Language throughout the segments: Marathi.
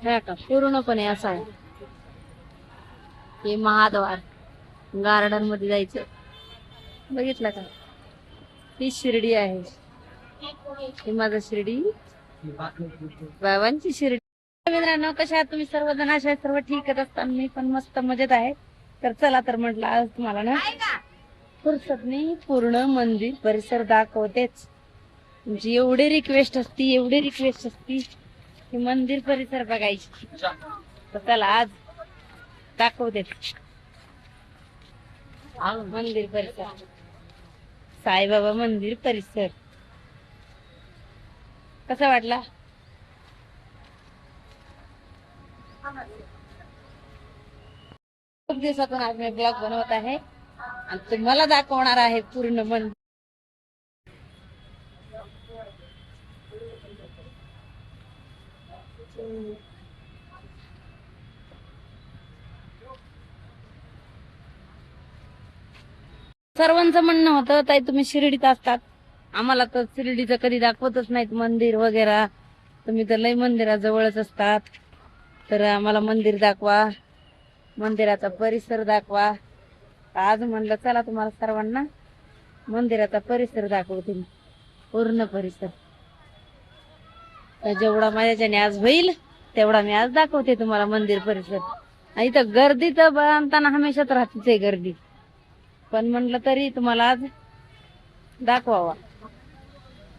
हे का पूर्णपणे असं आहे. हे महाद्वार गार्डन मध्ये जायचं. बघितलं का? ही शिर्डी आहे. ही माझं शिर्डी, बाबांची शिर्डी. मित्रांनो, कशा आहात तुम्ही सर्वजण? अशा सर्व ठीकच असतात. मी पण मस्त मजेत आहे. तर चला तर म्हटलं आज तुम्हाला ना फुरसतनी पूर्ण मंदिर परिसर दाखवतेच. म्हणजे एवढी रिक्वेस्ट असती की मंदिर परिसर बघायची. तर चला आज दाखवते मंदिर परिसर, साईबाबा मंदिर परिसर. कसा वाटला? खूप दिवसातून आज मी ब्लॉग बनवत आहे आणि तुम्हाला दाखवणार आहे पूर्ण मंदिर. सर्वांचं म्हणणं होतं, ताई तुम्ही शिर्डीत असतात, आम्हाला तर शिर्डीचं कधी दाखवतच नाहीत मंदिर वगैरे. तुम्ही तर लय मंदिराजवळच असतात, तर आम्हाला मंदिर दाखवा, मंदिराचा परिसर दाखवा. आज म्हणलं चला तुम्हाला सर्वांना मंदिराचा परिसर दाखवते मी, पूर्ण परिसर. जेवढा माझ्याच्याने आज होईल तेवढा मी आज दाखवते तुम्हाला मंदिर परिसर. इथं गर्दी तर बांधताना हमेशाच राहतेच गर्दी, पण म्हणलं तरी तुम्हाला आज दाखवावा.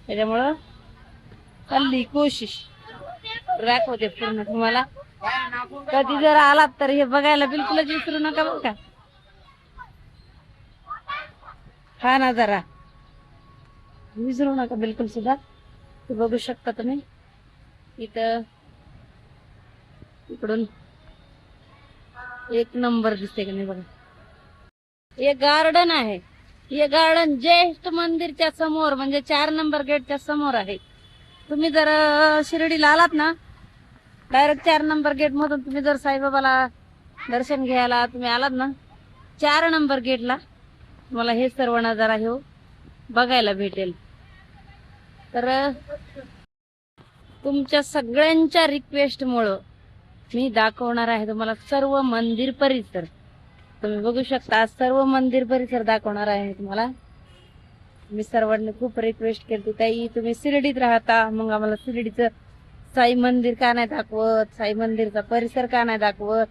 त्याच्यामुळं चालली कोशिश, दाखवते पूर्ण तुम्हाला. कधी जर आलात तर हे बघायला बिलकुलच विसरू नका बरं का. हा ना, जरा विसरू नका बिलकुल सुद्धा. ते बघू शकता तुम्ही इथं, इकडून एक नंबर दिसते का नाही बघा. हे गार्डन आहे. हे गार्डन ज्येष्ठ मंदिरच्या समोर, म्हणजे 4 नंबर गेटच्या समोर आहे. तुम्ही जर शिर्डीला आलात ना, डायरेक्ट 4 नंबर गेट मधून तुम्ही जर साईबाबाला दर्शन घ्यायला तुम्ही आलात ना, 4 नंबर गेटला तुम्हाला हे सर्व नजारा हे बघायला भेटेल. तर तुमच्या सगळ्यांच्या रिक्वेस्ट मुळे मी दाखवणार आहे तुम्हाला सर्व मंदिर परिसर. तुम्ही बघू शकता सर्व मंदिर परिसर दाखवणार आहे तुम्हाला. मी सर्वांनी खूप रिक्वेस्ट केली, ताई तुम्ही शिर्डीत राहता, मग आम्हाला शिर्डीचं साई मंदिर का नाही दाखवत, साई मंदिरचा परिसर का नाही दाखवत.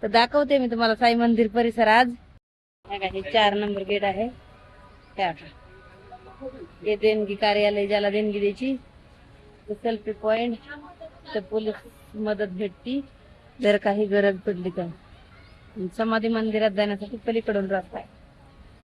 तर दाखवते मी तुम्हाला साई मंदिर परिसर आज. हे 4 नंबर गेट आहे. हे देणगी कार्यालय, ज्याला देणगी द्यायची, सेल्फी पॉइंट, तर पोलीस मदत भेटती जर काही गरज पडली तर. समाधी मंदिरात जाण्यासाठी पलीकडून रस्ता आहे.